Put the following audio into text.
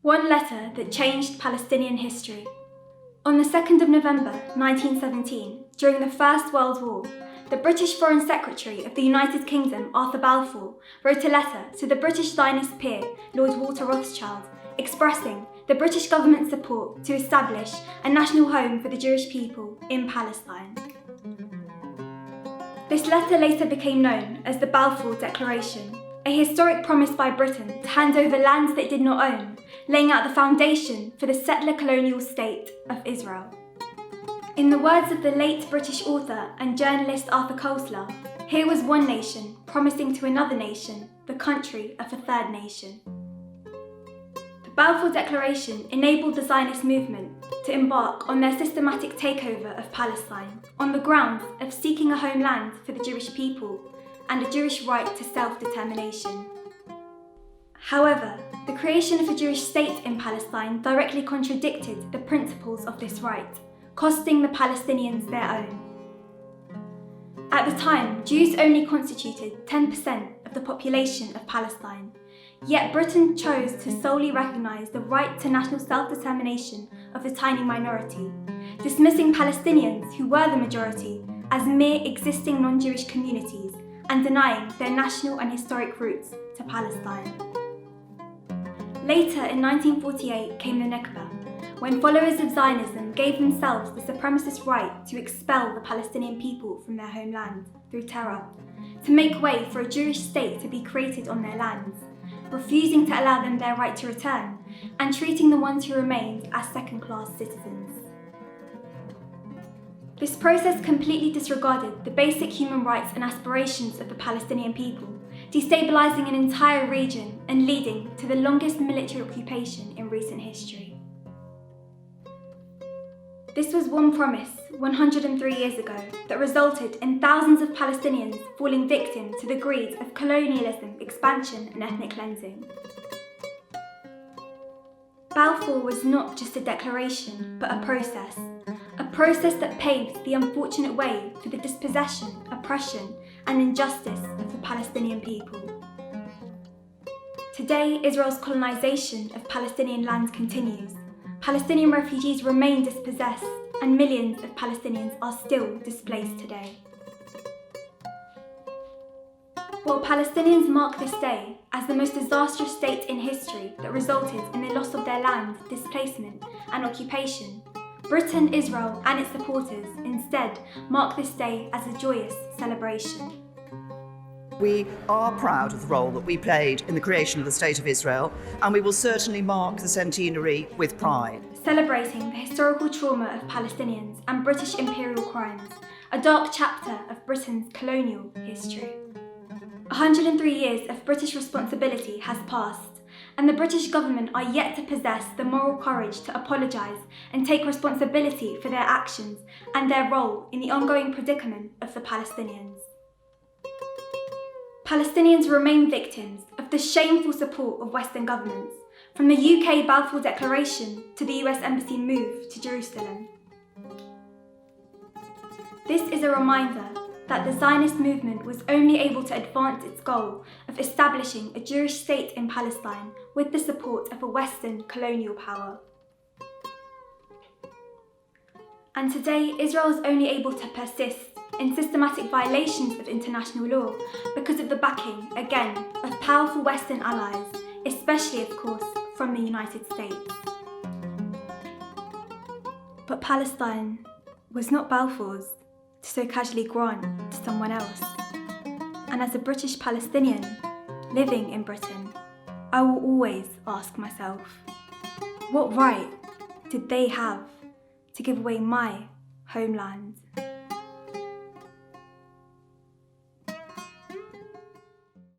One letter that changed Palestinian history. On the 2nd of November 1917, during the First World War, the British Foreign Secretary of the United Kingdom, Arthur Balfour, wrote a letter to the British Zionist peer, Lord Walter Rothschild, expressing the British government's support to establish a national home for the Jewish people in Palestine. This letter later became known as the Balfour Declaration, a historic promise by Britain to hand over lands that it did not own, laying out the foundation for the settler colonial state of Israel. In the words of the late British author and journalist Arthur Koestler, here was one nation promising to another nation the country of a third nation. The Balfour Declaration enabled the Zionist movement to embark on their systematic takeover of Palestine on the grounds of seeking a homeland for the Jewish people and a Jewish right to self-determination. However, the creation of a Jewish state in Palestine directly contradicted the principles of this right, costing the Palestinians their own. At the time, Jews only constituted 10% of the population of Palestine, yet Britain chose to solely recognise the right to national self-determination of the tiny minority, dismissing Palestinians, who were the majority, as mere existing non-Jewish communities and denying their national and historic roots to Palestine. Later, in 1948, came the Nakba, when followers of Zionism gave themselves the supremacist right to expel the Palestinian people from their homeland through terror, to make way for a Jewish state to be created on their lands, refusing to allow them their right to return, and treating the ones who remained as second-class citizens. This process completely disregarded the basic human rights and aspirations of the Palestinian people, destabilising an entire region and leading to the longest military occupation in recent history. This was one promise 103 years ago that resulted in thousands of Palestinians falling victim to the greed of colonialism, expansion and ethnic cleansing. Balfour was not just a declaration, but a process that paved the unfortunate way for the dispossession, oppression and injustice of the Palestinian people. Today, Israel's colonisation of Palestinian lands continues. Palestinian refugees remain dispossessed, and millions of Palestinians are still displaced today. While Palestinians mark this day as the most disastrous state in history that resulted in the loss of their land, displacement and occupation, Britain, Israel and its supporters instead mark this day as a joyous celebration. We are proud of the role that we played in the creation of the State of Israel, and we will certainly mark the centenary with pride. Celebrating the historical trauma of Palestinians and British imperial crimes, a dark chapter of Britain's colonial history. 103 years of British responsibility has passed, and the British government are yet to possess the moral courage to apologise and take responsibility for their actions and their role in the ongoing predicament of the Palestinians. Palestinians remain victims of the shameful support of Western governments, from the UK Balfour Declaration to the US Embassy move to Jerusalem. This is a reminder that the Zionist movement was only able to advance its goal of establishing a Jewish state in Palestine with the support of a Western colonial power. And today, Israel is only able to persist in systematic violations of international law because of the backing, again, of powerful Western allies, especially, of course, from the United States. But Palestine was not Balfour's to so casually grant to someone else. And as a British Palestinian living in Britain, I will always ask myself, what right did they have to give away my homeland?